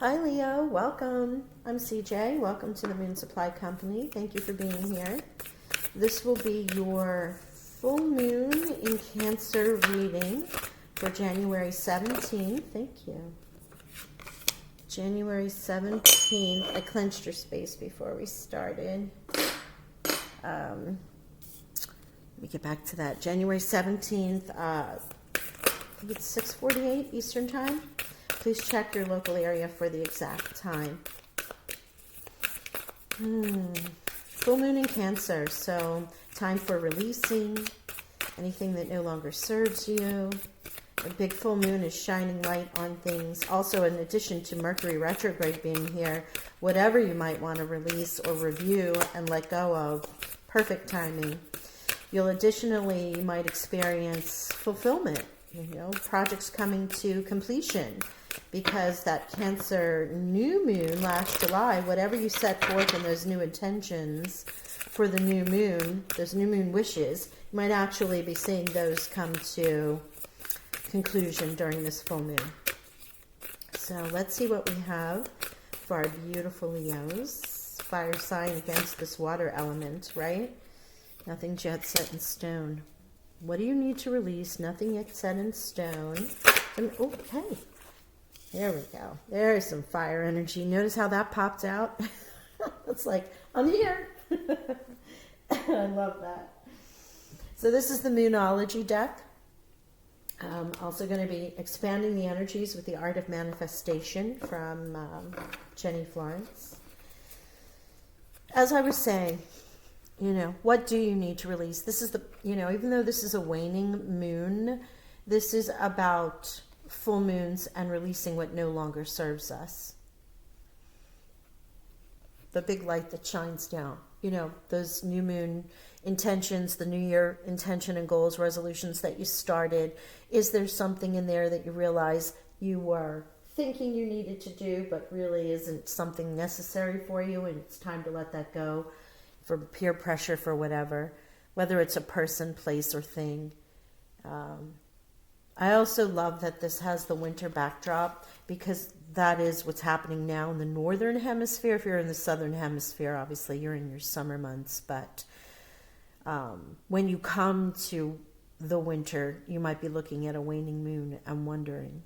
Hi Leo, welcome. I'm CJ. Welcome to the Moon Supply Company. Thank you for being here. This will be your full moon in Cancer reading for January 17th. Thank you. January 17th. I clenched your space before we started. Let me get back to that. January 17th, I think it's 6:48 Eastern Time. Please check your local area for the exact time. Full moon in Cancer, so time for releasing anything that no longer serves you. A big full moon is shining light on things. Also, in addition to Mercury retrograde being here, whatever you might want to release or review and let go of, perfect timing. You'll additionally, you might experience fulfillment, projects coming to completion, because that Cancer new moon last July, whatever you set forth in those new intentions for the new moon, those new moon wishes, you might actually be seeing those come to conclusion during this full moon. So let's see what we have for our beautiful Leos. Fire sign against this water element, right? Nothing's yet set in stone. What do you need to release? Nothing yet set in stone. Oh, hey. There we go. There's some fire energy. Notice how that popped out? It's like, I'm here. I love that. So this is the Moonology deck. Also going to be expanding the energies with the Art of Manifestation from Jenny Florence. As I was saying, what do you need to release? This is the, even though this is a waning moon, this is about full moons and releasing what no longer serves us. The big light that shines down. Those new moon intentions, the new year intention and goals, resolutions that you started. Is there something in there that you realize you were thinking you needed to do, but really isn't something necessary for you, and it's time to let that go for peer pressure, for whatever, whether it's a person, place, or thing. I also love that this has the winter backdrop, because that is what's happening now in the northern hemisphere. If you're in the southern hemisphere, obviously you're in your summer months, but when you come to the winter, you might be looking at a waning moon and wondering,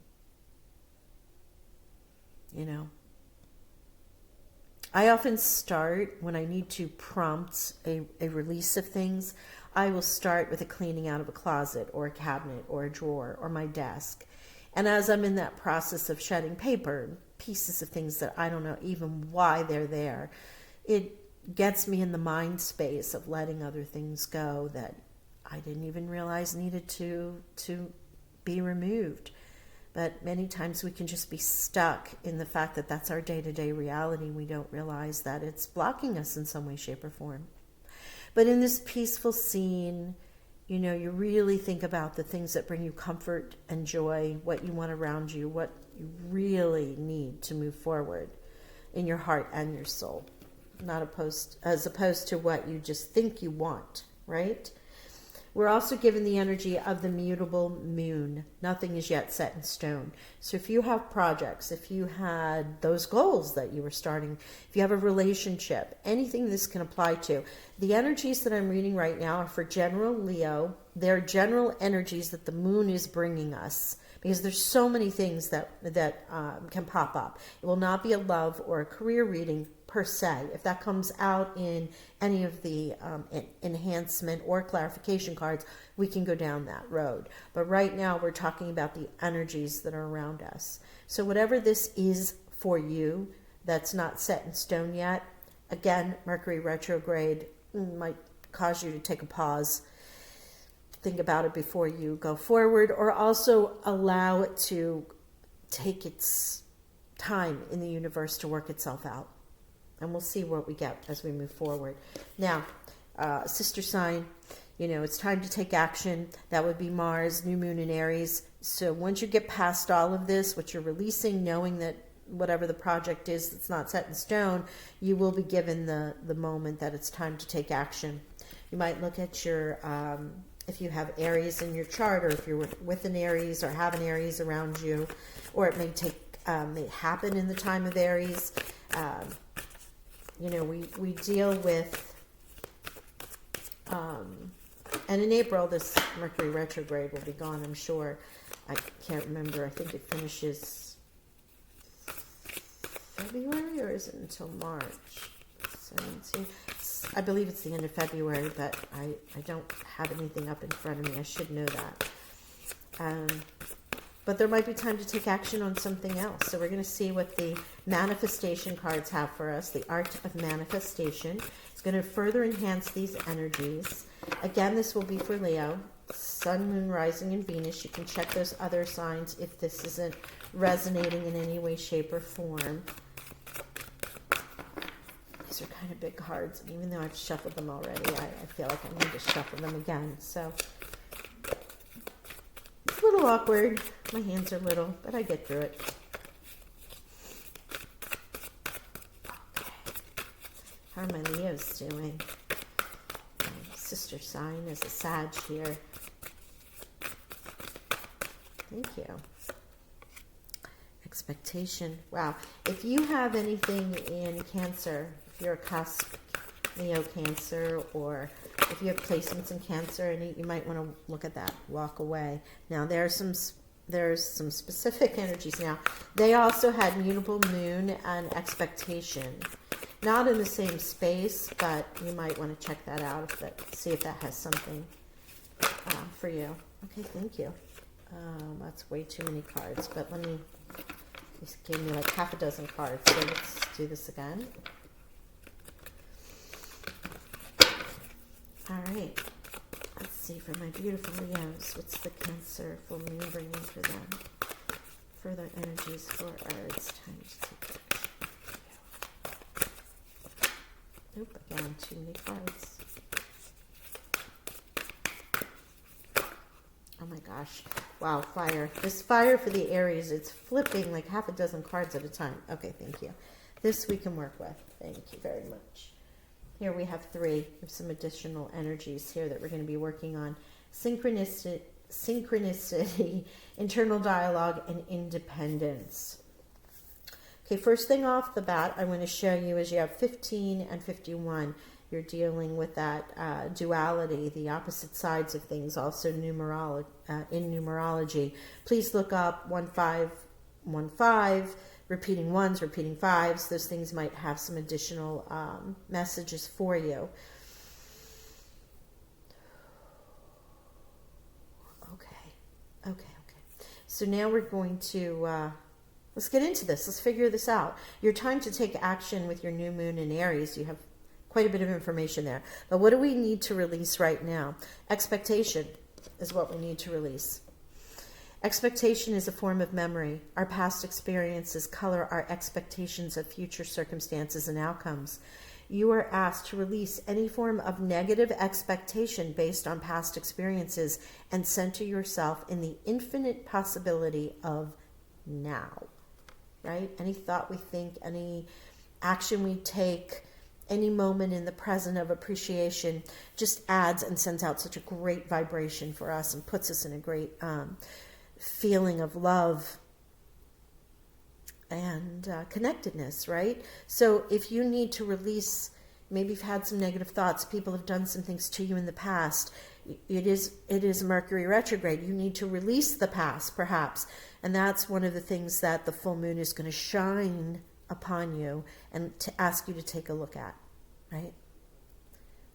I often start, when I need to prompt a release of things, I will start with a cleaning out of a closet or a cabinet or a drawer or my desk. And as I'm in that process of shedding paper, pieces of things that I don't know even why they're there, it gets me in the mind space of letting other things go that I didn't even realize needed to be removed. But many times we can just be stuck in the fact that that's our day-to-day reality. We don't realize that it's blocking us in some way, shape, or form. But in this peaceful scene, you really think about the things that bring you comfort and joy, what you want around you, what you really need to move forward in your heart and your soul, as opposed to what you just think you want, right? We're also given the energy of the mutable moon. Nothing is yet set in stone. So if you have projects, if you had those goals that you were starting, if you have a relationship, anything this can apply to, the energies that I'm reading right now are for general Leo. They're general energies that the moon is bringing us, because there's so many things that can pop up. It will not be a love or a career reading per se. If that comes out in any of the enhancement or clarification cards, we can go down that road. But right now we're talking about the energies that are around us. So whatever this is for you that's not set in stone yet, again, Mercury retrograde might cause you to take a pause, think about it before you go forward, or also allow it to take its time in the universe to work itself out. And we'll see what we get as we move forward. Now, sister sign, it's time to take action. That would be Mars, new moon in Aries. So once you get past all of this, what you're releasing, knowing that whatever the project is that's not set in stone, you will be given the moment that it's time to take action. You might look at your, if you have Aries in your chart, or if you're with an Aries or have an Aries around you, or it may take may happen in the time of Aries. You know, we deal with, and in April, this Mercury retrograde will be gone, I'm sure. I can't remember. I think it finishes February, or is it until March? 17. I believe it's the end of February, but I don't have anything up in front of me. I should know that. But there might be time to take action on something else. So we're going to see what the manifestation cards have for us. The art of manifestation. It's going to further enhance these energies. Again, this will be for Leo. Sun, Moon, Rising, and Venus. You can check those other signs if this isn't resonating in any way, shape, or form. These are kind of big cards. And even though I've shuffled them already, I feel like I need to shuffle them again. So it's a little awkward. My hands are little, but I get through it. Okay. How are my Leos doing? My sister sign is a Sag here. Thank you. Expectation. Wow. If you have anything in Cancer, if you're a cusp Leo Cancer, or if you have placements in Cancer, and you might want to look at that. Walk away. Now there's some specific energies. Now they also had mutable moon and expectation, not in the same space, but you might want to check that out, see if that has something for you. Okay, thank you. That's way too many cards, but this gave me like half a dozen cards, so let's do this again. All right, let's see for my beautiful Leos, what's the Cancer full moon bringing for them? Further energies for it's time to take action. Nope, again, too many cards. Oh my gosh. Wow, fire. This fire for the Aries, it's flipping like half a dozen cards at a time. Okay, thank you. This we can work with. Thank you very much. Here we have 3. There's some additional energies here that we're going to be working on. Synchronicity, internal dialogue, and independence. Okay, first thing off the bat, I want to show you is you have 15 and 51. You're dealing with that duality, the opposite sides of things, also in numerology. Please look up 1515, repeating ones, repeating fives. Those things might have some additional messages for you. Okay. So now we're going to, let's get into this. Let's figure this out. Your time to take action with your new moon in Aries. You have quite a bit of information there. But what do we need to release right now? Expectation is what we need to release. Expectation is a form of memory. Our past experiences color our expectations of future circumstances and outcomes. You are asked to release any form of negative expectation based on past experiences and center yourself in the infinite possibility of now. Right? Any thought we think, any action we take, any moment in the present of appreciation just adds and sends out such a great vibration for us and puts us in a great feeling of love and connectedness, right? So if you need to release, maybe you've had some negative thoughts, people have done some things to you in the past, it is Mercury retrograde. You need to release the past, perhaps. And that's one of the things that the full moon is going to shine upon you and to ask you to take a look at, right?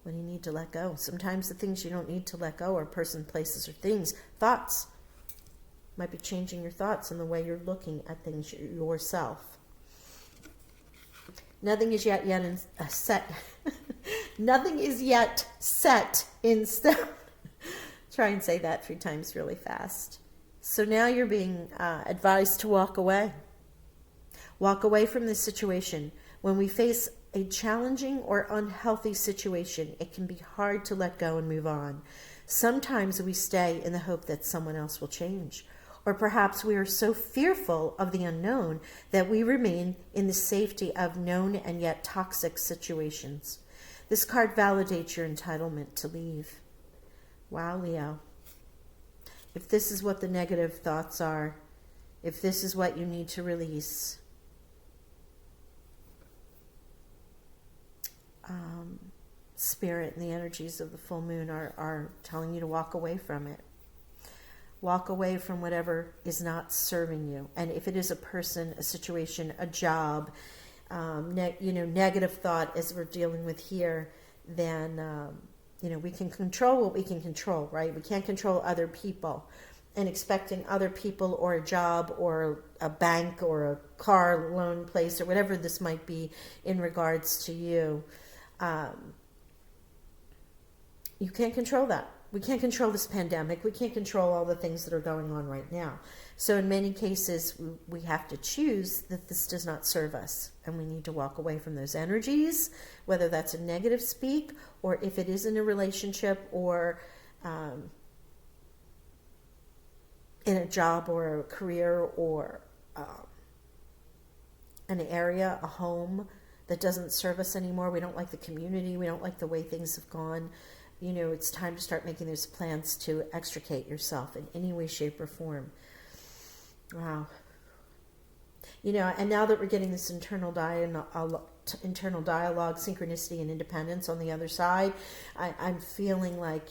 When you need to let go. Sometimes the things you don't need to let go are person, places, or things. Thoughts. Might be changing your thoughts and the way you're looking at things yourself. Nothing is yet set. Nothing is yet set in stone. Try and say that 3 times really fast. So now you're being advised to walk away. Walk away from this situation. When we face a challenging or unhealthy situation, it can be hard to let go and move on. Sometimes we stay in the hope that someone else will change. Or perhaps we are so fearful of the unknown that we remain in the safety of known and yet toxic situations. This card validates your entitlement to leave. Wow, Leo. If this is what the negative thoughts are, if this is what you need to release. Spirit and the energies of the full moon are telling you to walk away from it. Walk away from whatever is not serving you. And if it is a person, a situation, a job, negative thought as we're dealing with here, then, we can control what we can control, right? We can't control other people. And expecting other people or a job or a bank or a car loan place or whatever this might be in regards to you, you can't control that. We can't control this pandemic. We can't control all the things that are going on right now. So in many cases, we have to choose that this does not serve us. And we need to walk away from those energies, whether that's a negative speak or if it is in a relationship or in a job or a career or an area, a home that doesn't serve us anymore. We don't like the community. We don't like the way things have gone. It's time to start making those plans to extricate yourself in any way, shape, or form. Wow. And now that we're getting this internal dialogue, synchronicity, and independence on the other side, I'm feeling like,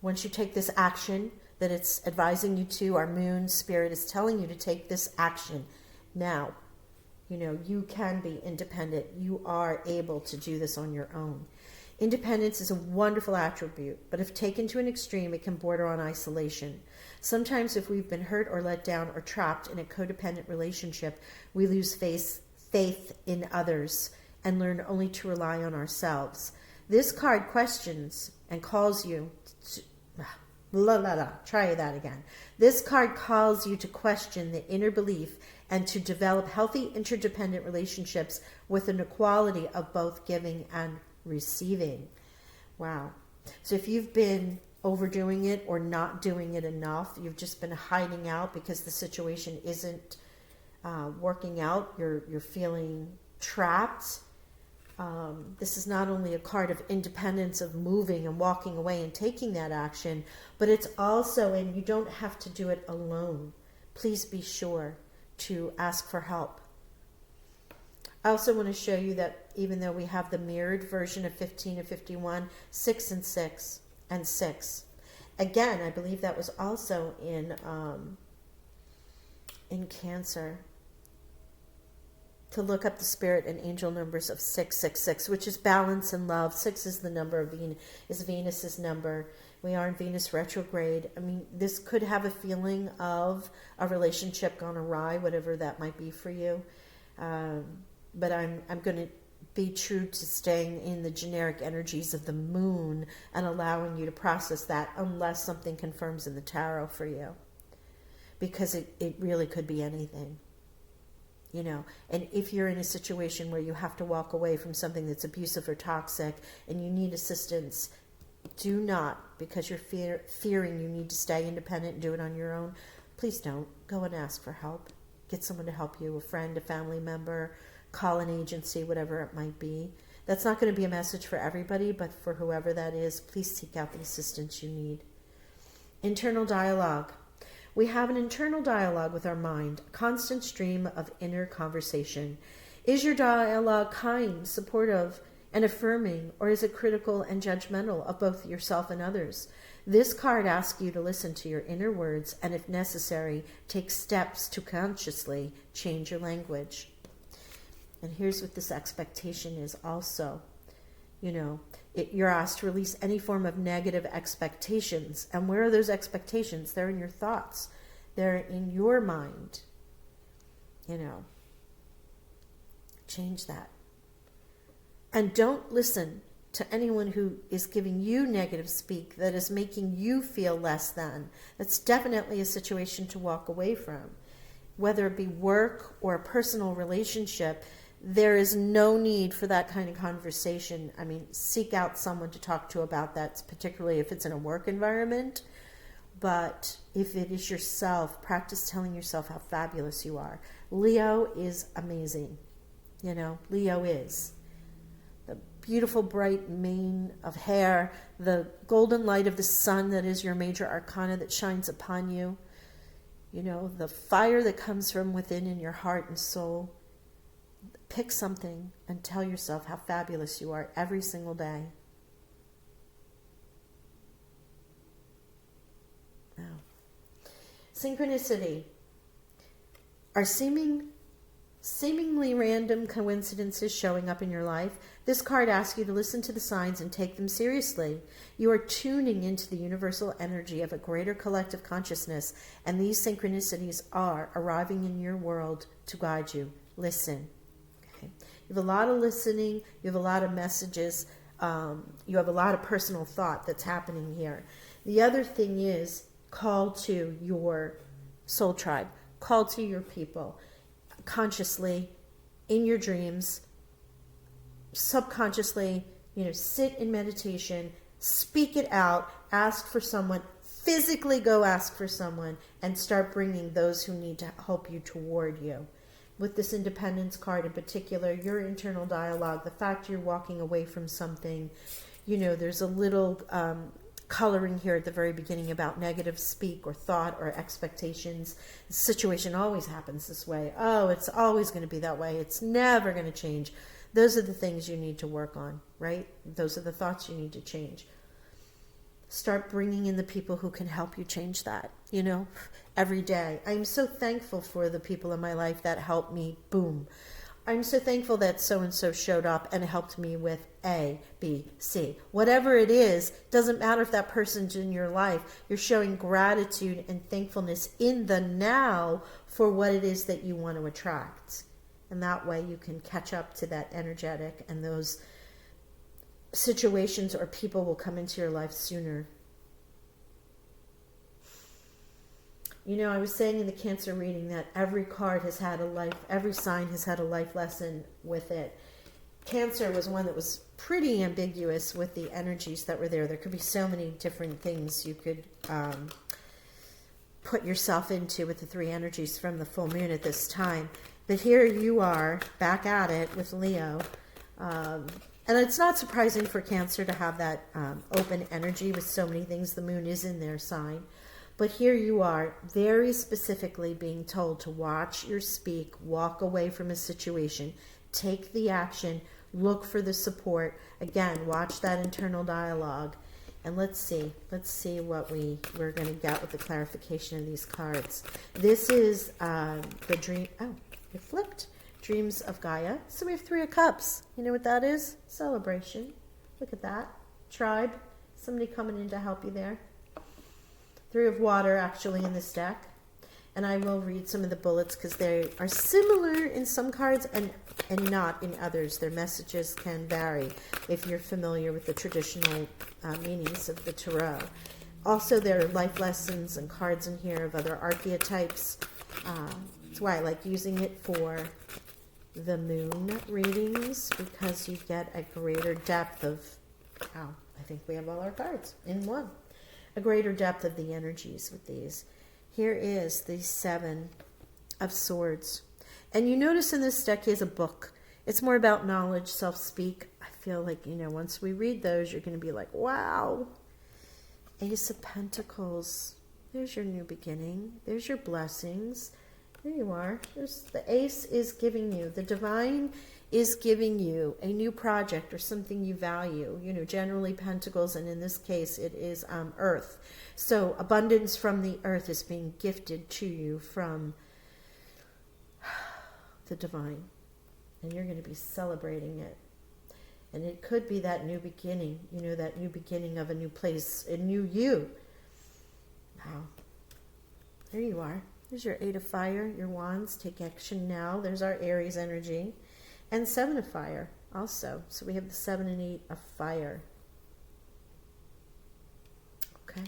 once you take this action that it's advising you to, our moon spirit is telling you to take this action now. You can be independent. You are able to do this on your own. Independence is a wonderful attribute, but if taken to an extreme, it can border on isolation. Sometimes if we've been hurt or let down or trapped in a codependent relationship, we lose faith in others and learn only to rely on ourselves. This card questions and calls you to, try that again. This card calls you to question the inner belief and to develop healthy interdependent relationships with an equality of both giving and receiving. Wow. So if you've been overdoing it or not doing it enough, you've just been hiding out because the situation isn't working out, you're feeling trapped. This is not only a card of independence, of moving and walking away and taking that action, but it's also, and you don't have to do it alone. Please be sure to ask for help. I also want to show you that even though we have the mirrored version of 15 and 51, 6 and 6 and 6. Again, I believe that was also in Cancer. To look up the spirit and angel numbers of 666, which is balance and love. 6 is the number of Venus's number. We are in Venus retrograde. I mean, this could have a feeling of a relationship gone awry, whatever that might be for you. But I'm going to be true to staying in the generic energies of the moon and allowing you to process that unless something confirms in the tarot for you. Because it really could be anything. And if you're in a situation where you have to walk away from something that's abusive or toxic and you need assistance, do not, because you're fearing you need to stay independent and do it on your own, please don't. Go and ask for help. Get someone to help you, a friend, a family member, call an agency, whatever it might be. That's not going to be a message for everybody, but for whoever that is, please seek out the assistance you need. Internal dialogue. We have an internal dialogue with our mind, a constant stream of inner conversation. Is your dialogue kind, supportive, and affirming, or is it critical and judgmental of both yourself and others? This card asks you to listen to your inner words and, if necessary, take steps to consciously change your language. And here's what this expectation is also. You're asked to release any form of negative expectations. And where are those expectations? They're in your thoughts. They're in your mind. Change that. And don't listen to anyone who is giving you negative speak that is making you feel less than. That's definitely a situation to walk away from. Whether it be work or a personal relationship, there is no need for that kind of conversation. I mean, seek out someone to talk to about that, particularly if it's in a work environment. But if it is yourself, practice telling yourself how fabulous you are. Leo is amazing. Leo is. The beautiful bright mane of hair, the golden light of the sun that is your major arcana that shines upon you. the fire that comes from within in your heart and soul. Pick something and tell yourself how fabulous you are every single day. Now, synchronicity are seemingly random coincidences showing up in your life. This card asks you to listen to the signs and take them seriously. You are tuning into the universal energy of a greater collective consciousness, and these synchronicities are arriving in your world to guide you. Listen. Okay. You have a lot of listening. You have a lot of messages. You have a lot of personal thought that's happening here. The other thing is call to your soul tribe. Call to your people. Consciously, in your dreams, subconsciously, sit in meditation, speak it out, ask for someone, physically go ask for someone, and start bringing those who need to help you toward you. With this independence card in particular, your internal dialogue, the fact you're walking away from something, there's a little coloring here at the very beginning about negative speak or thought or expectations. The situation always happens this way. Oh, it's always going to be that way. It's never going to change. Those are the things you need to work on, right? Those are the thoughts you need to change. Start bringing in the people who can help you change that, every day. I'm so thankful for the people in my life that helped me. Boom. I'm so thankful that so-and-so showed up and helped me with A, B, C. Whatever it is, doesn't matter if that person's in your life. You're showing gratitude and thankfulness in the now for what it is that you want to attract. And that way you can catch up to that energetic, and those situations or people will come into your life sooner. I was saying in the Cancer reading that every card has had every sign has had a life lesson with it. Cancer was one that was pretty ambiguous with the energies that were there. There could be so many different things you could put yourself into with the three energies from the full moon at this time. But here you are, back at it with Leo. And it's not surprising for Cancer to have that open energy with so many things. The moon is in their sign. But here you are, very specifically being told to watch your speak, walk away from a situation, take the action, look for the support. Again, watch that internal dialogue. And let's see what we're going to get with the clarification of these cards. This is the dream. Oh, it flipped. Dreams of Gaia. So we have Three of Cups. You know what that is? Celebration. Look at that. Tribe. Somebody coming in to help you there. Three of Water actually in this deck. And I will read some of the bullets because they are similar in some cards and not in others. Their messages can vary if you're familiar with the traditional meanings of the tarot. Also, there are life lessons and cards in here of other archetypes. That's why I like using it for the moon readings, because you get a greater depth of, I think we have all our cards in one. A greater depth of the energies with these. Here is the Seven of Swords. And you notice in this deck is a book. It's more about knowledge, self-speak. I feel like, once we read those, you're going to be like, wow. Ace of Pentacles. There's your new beginning. There's your blessings. There you are. The Ace is giving you, the Divine is giving you a new project or something you value. Generally Pentacles, and in this case it is Earth. So abundance from the Earth is being gifted to you from the Divine. And you're going to be celebrating it. And it could be that new beginning, that new beginning of a new place, a new you. Wow. There you are. There's your Eight of Fire, your Wands. Take action now. There's our Aries energy. And Seven of Fire also. So we have the 7 and 8 of Fire. Okay.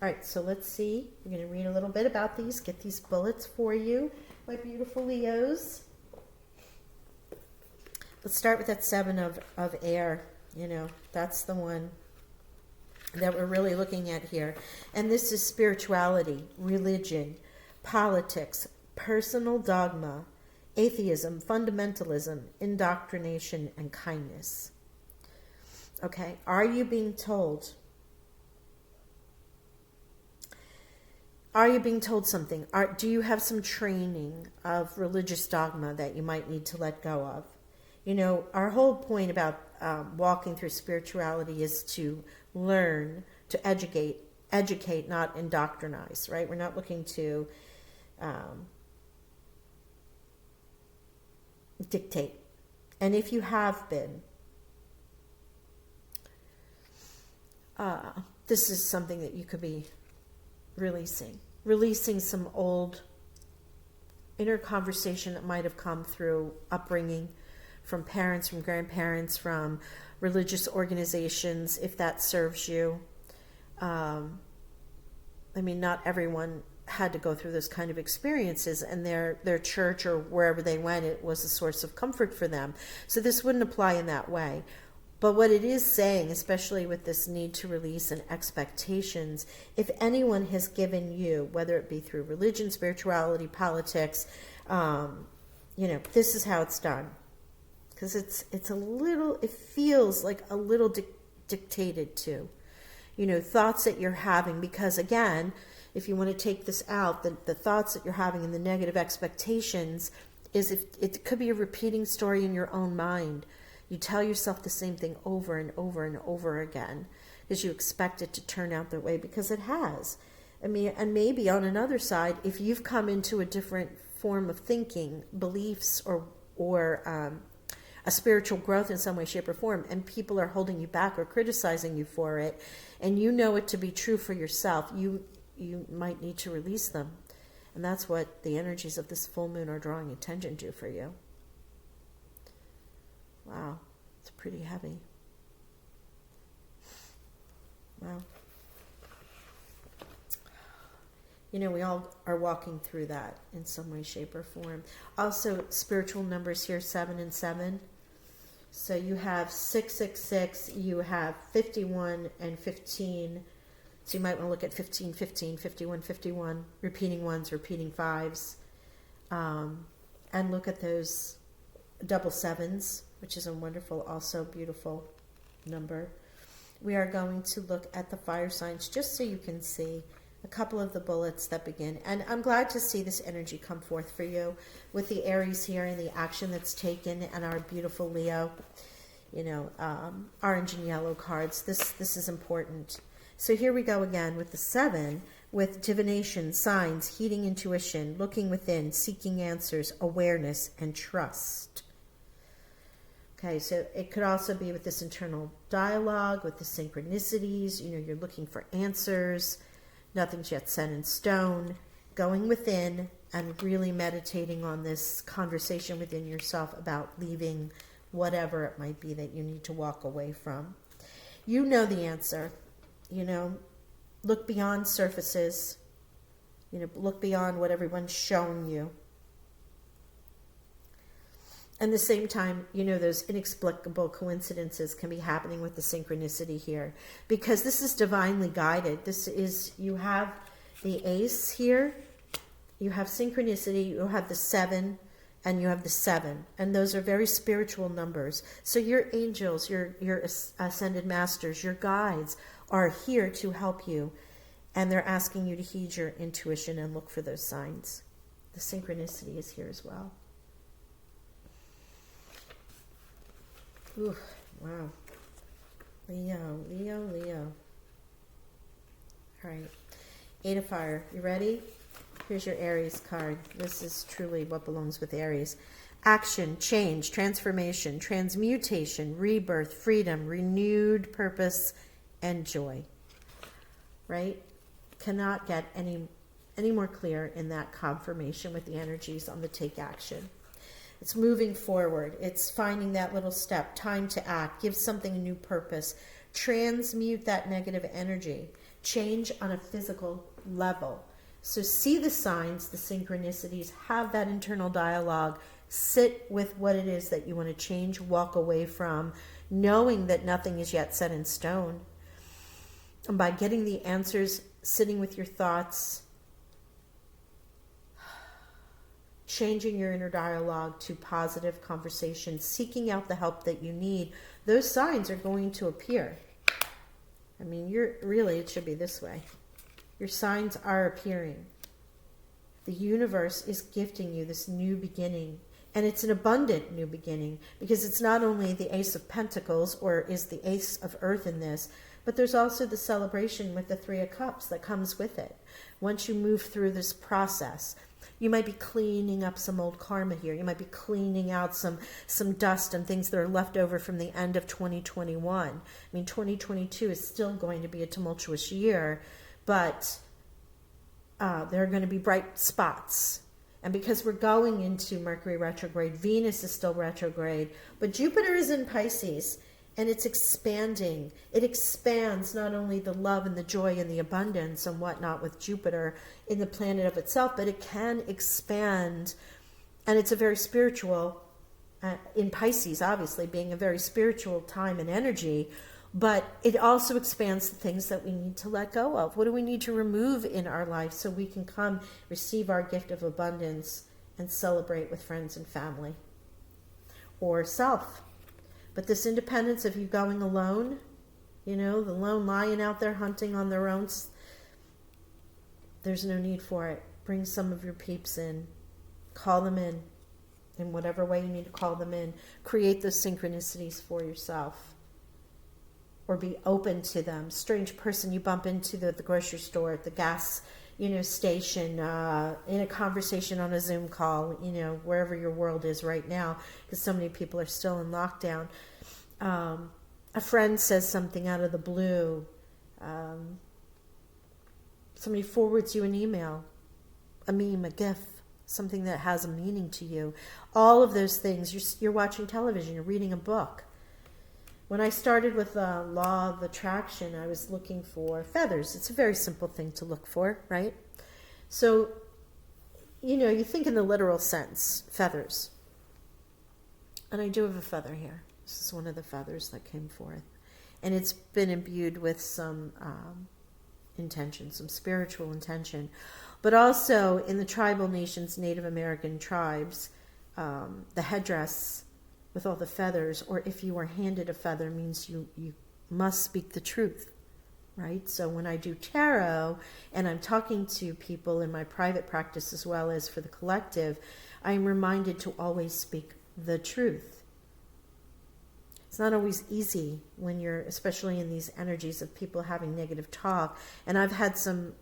All right, so let's see. We're going to read a little bit about these, get these bullets for you, my beautiful Leos. Let's start with that 7 of air. That's the one that we're really looking at here. And this is spirituality, religion, politics, personal dogma, atheism, fundamentalism, indoctrination, and kindness. Okay, are you being told? Are you being told something? Do you have some training of religious dogma that you might need to let go of? You know, our whole point about walking through spirituality is to learn, to educate, not indoctrinize, right? We're not looking to dictate. And if you have been, this is something that you could be releasing some old inner conversation that might have come through upbringing, from parents, from grandparents, from religious organizations, if that serves you. I mean, not everyone had to go through those kind of experiences, and their church or wherever they went, it was a source of comfort for them. So this wouldn't apply in that way. But what it is saying, especially with this need to release and expectations, if anyone has given you, whether it be through religion, spirituality, politics, this is how it's done. Because it's a little, it feels like a little dictated to, thoughts that you're having. Because again, if you want to take this out, the thoughts that you're having and the negative expectations is, if it could be a repeating story in your own mind. You tell yourself the same thing over and over and over again because you expect it to turn out that way, because it has. I mean, and maybe on another side, if you've come into a different form of thinking, beliefs, or a spiritual growth in some way, shape, or form, and people are holding you back or criticizing you for it, and you know it to be true for yourself, you might need to release them. And that's what the energies of this full moon are drawing attention to for you. Wow, it's pretty heavy. Wow. We all are walking through that in some way, shape, or form. Also, spiritual numbers here, 7 and 7. So you have 666, you have 51 and 15. So you might want to look at 15, 15, 51, 51, repeating ones, repeating fives. And look at those double sevens, which is a wonderful, also beautiful number. We are going to look at the fire signs just so you can see a couple of the bullets that begin. And I'm glad to see this energy come forth for you with the Aries here and the action that's taken, and our beautiful Leo, orange and yellow cards. This is important. So here we go again with the 7, with divination, signs, heating intuition, looking within, seeking answers, awareness, and trust. Okay, so it could also be with this internal dialogue, with the synchronicities, you're looking for answers, nothing's yet set in stone, going within and really meditating on this conversation within yourself about leaving whatever it might be that you need to walk away from. You know the answer, look beyond surfaces, look beyond what everyone's showing you. And at the same time, those inexplicable coincidences can be happening with the synchronicity here, because this is divinely guided. This is, you have the ace here, you have synchronicity, you have the 7, and you have the 7. And those are very spiritual numbers. So your angels, your ascended masters, your guides are here to help you. And they're asking you to heed your intuition and look for those signs. The synchronicity is here as well. Ooh, wow. Leo. All right. 8 of fire. You ready? Here's your Aries card. This is truly what belongs with Aries. Action, change, transformation, transmutation, rebirth, freedom, renewed purpose, and joy. Right? Cannot get any more clear in that confirmation with the energies on the take action. It's moving forward. It's finding that little step, time to act, give something a new purpose, transmute that negative energy, change on a physical level. So see the signs, the synchronicities, have that internal dialogue, sit with what it is that you want to change, walk away from, knowing that nothing is yet set in stone. And by getting the answers, sitting with your thoughts, changing your inner dialogue to positive conversation, seeking out the help that you need, those signs are going to appear. I mean, it should be this way. Your signs are appearing. The universe is gifting you this new beginning. And it's an abundant new beginning, because it's not only the Ace of Pentacles, or is the Ace of Earth in this, but there's also the celebration with the Three of Cups that comes with it. Once you move through this process, you might be cleaning up some old karma here. You might be cleaning out some dust and things that are left over from the end of 2021. I mean, 2022 is still going to be a tumultuous year, but there are going to be bright spots. And because we're going into Mercury retrograde, Venus is still retrograde, but Jupiter is in Pisces, and it's expanding. It expands not only the love and the joy and the abundance and whatnot with Jupiter in the planet of itself, but it can expand, and it's a very spiritual, in Pisces obviously being a very spiritual time and energy, but it also expands the things that we need to let go of. What do we need to remove in our life so we can come receive our gift of abundance and celebrate with friends and family or self? But this independence of you going alone, the lone lion out there hunting on their own, there's no need for it. Bring some of your peeps in. Call them in whatever way you need to call them in. Create those synchronicities for yourself. Or be open to them. Strange person you bump into at the grocery store, at the gas, station, in a conversation on a Zoom call, wherever your world is right now, because so many people are still in lockdown. A friend says something out of the blue. Somebody forwards you an email, a meme, a GIF, something that has a meaning to you. All of those things. You're watching television, you're reading a book. When I started with the law of attraction, I was looking for feathers. It's a very simple thing to look for, right? So, you think in the literal sense, feathers. And I do have a feather here. This is one of the feathers that came forth. And it's been imbued with some intention, some spiritual intention. But also in the tribal nations, Native American tribes, the headdress with all the feathers, or if you were handed a feather, means you must speak the truth, right? So when I do tarot and I'm talking to people in my private practice as well as for the collective, I'm reminded to always speak the truth. It's not always easy when you're, especially in these energies of people having negative talk, and I've had some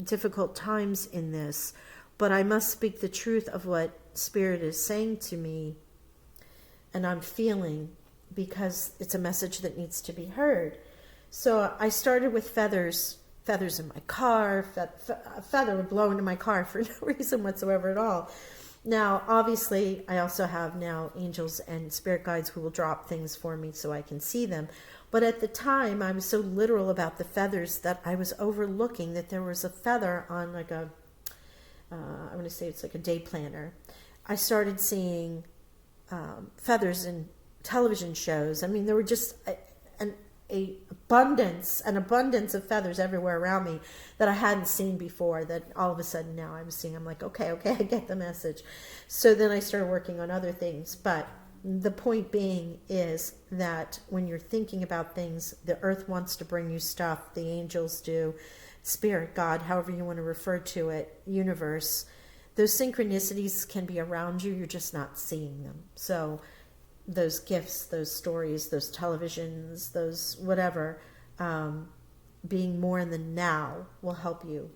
difficult times in this, but I must speak the truth of what Spirit is saying to me and I'm feeling, because it's a message that needs to be heard. So I started with feathers in my car. A feather would blow into my car for no reason whatsoever at all. Now, obviously, I also have now angels and spirit guides who will drop things for me so I can see them. But at the time, I was so literal about the feathers that I was overlooking that there was a feather on like I want to say it's like a day planner. I started seeing feathers in television shows. I mean, there were just an abundance of feathers everywhere around me that I hadn't seen before, that all of a sudden now I'm seeing. I'm like, okay, I get the message. So then I started working on other things. But the point being is that when you're thinking about things, the earth wants to bring you stuff, the angels do, spirit, God, however you want to refer to it, universe. Those synchronicities can be around you, you're just not seeing them. So those gifts, those stories, those televisions, those whatever, being more in the now will help you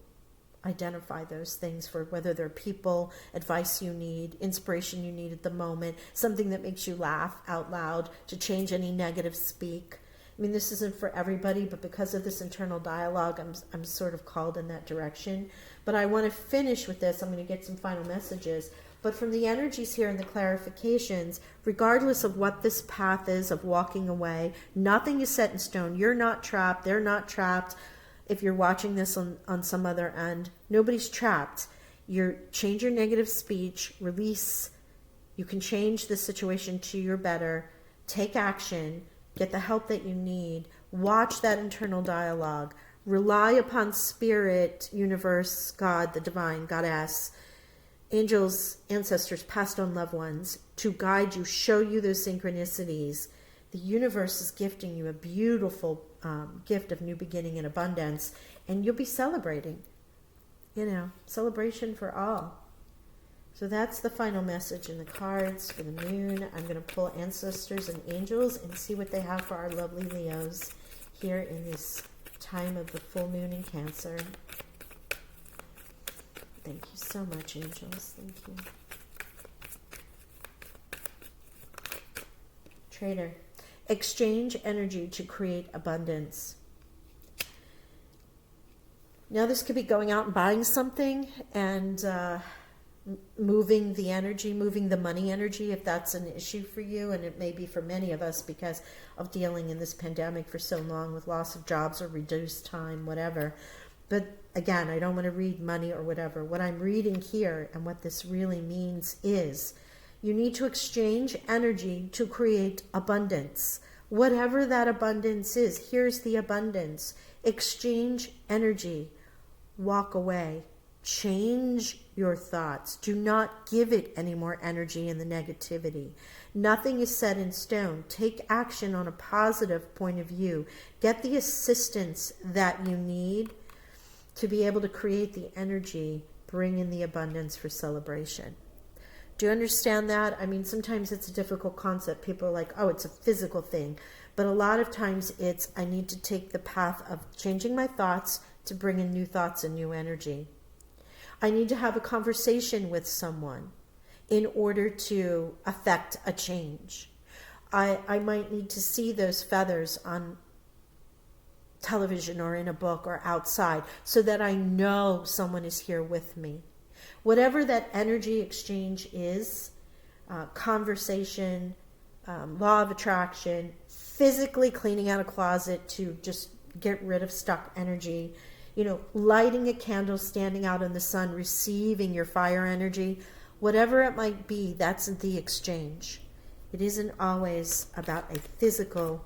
identify those things, for whether they're people, advice you need, inspiration you need at the moment, something that makes you laugh out loud to change any negative speak. I mean, this isn't for everybody, but because of this internal dialogue, I'm sort of called in that direction. But I want to finish with this. I'm going to get some final messages. But from the energies here and the clarifications, regardless of what this path is of walking away, nothing is set in stone. You're not trapped. They're not trapped. If you're watching this on some other end, nobody's trapped. Change your negative speech, release. You can change the situation to your better. Take action. Get the help that you need. Watch that internal dialogue. Rely upon Spirit, Universe, God, the Divine, Goddess, angels, ancestors, past on loved ones to guide you, show you those synchronicities. The universe is gifting you a beautiful gift of new beginning and abundance, and you'll be celebrating. Celebration for all. So that's the final message in the cards for the moon. I'm going to pull ancestors and angels and see what they have for our lovely Leos here in this time of the full moon in Cancer. Thank you so much, angels. Thank you. Trader. Exchange energy to create abundance. Now this could be going out and buying something and moving the energy, moving the money energy, if that's an issue for you, and it may be for many of us because of dealing in this pandemic for so long with loss of jobs or reduced time, whatever. But again, I don't want to read money or whatever. What I'm reading here and what this really means is you need to exchange energy to create abundance. Whatever that abundance is, here's the abundance. Exchange energy. Walk away. Change your thoughts. Do not give it any more energy in the negativity. Nothing is set in stone. Take action on a positive point of view. Get the assistance that you need to be able to create the energy, bring in the abundance for celebration. Do you understand that? I mean, sometimes it's a difficult concept. People are like, oh, it's a physical thing. But a lot of times it's, I need to take the path of changing my thoughts to bring in new thoughts and new energy. I need to have a conversation with someone in order to affect a change. I might need to see those feathers on television or in a book or outside so that I know someone is here with me. Whatever that energy exchange is, conversation, law of attraction, physically cleaning out a closet to just get rid of stuck energy, lighting a candle, standing out in the sun, receiving your fire energy, whatever it might be, that's the exchange. It isn't always about a physical,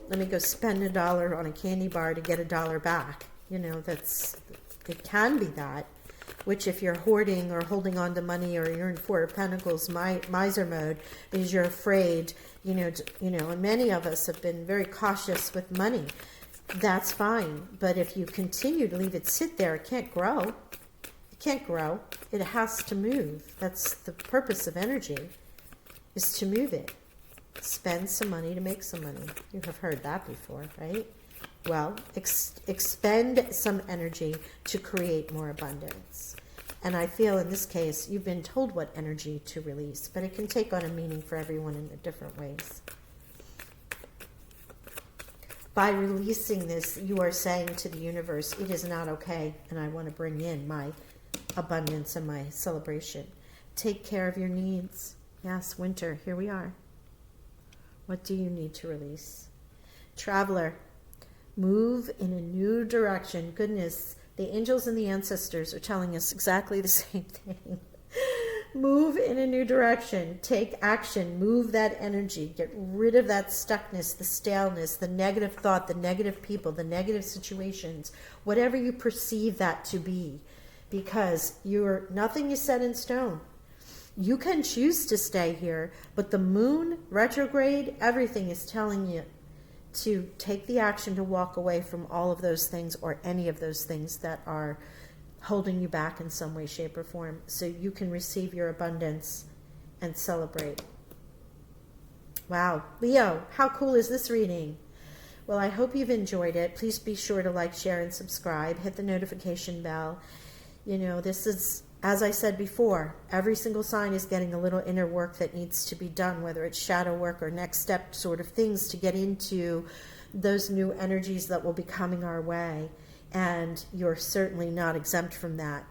let me go spend $1 on a candy bar to get $1 back. It can be that, which if you're hoarding or holding on to money or you're in Four of Pentacles miser mode because you're afraid, and many of us have been very cautious with money. That's fine. But if you continue to leave it sit there, it can't grow. It can't grow. It has to move. That's the purpose of energy, is to move it. Spend some money to make some money. You have heard that before, right? Well, expend some energy to create more abundance. And I feel in this case, you've been told what energy to release, but it can take on a meaning for everyone in different ways. By releasing this, you are saying to the universe, it is not okay, and I want to bring in my abundance and my celebration. Take care of your needs. Yes, winter, here we are. What do you need to release? Traveler, move in a new direction. Goodness, the angels and the ancestors are telling us exactly the same thing. Move in a new direction. Take action. Move that energy. Get rid of that stuckness, the staleness, the negative thought, the negative people, the negative situations, whatever you perceive that to be, because nothing is set in stone. You can choose to stay here, but the moon, retrograde, everything is telling you to take the action to walk away from all of those things or any of those things that are holding you back in some way, shape, or form, so you can receive your abundance and celebrate. Wow. Leo, how cool is this reading? Well, I hope you've enjoyed it. Please be sure to like, share, and subscribe. Hit the notification bell. This is, as I said before, every single sign is getting a little inner work that needs to be done, whether it's shadow work or next step sort of things to get into those new energies that will be coming our way. And you're certainly not exempt from that.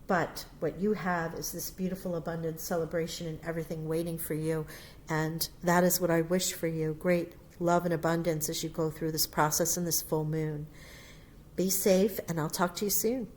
But what you have is this beautiful, abundant celebration and everything waiting for you. And that is what I wish for you. Great love and abundance as you go through this process in this full moon. Be safe, and I'll talk to you soon.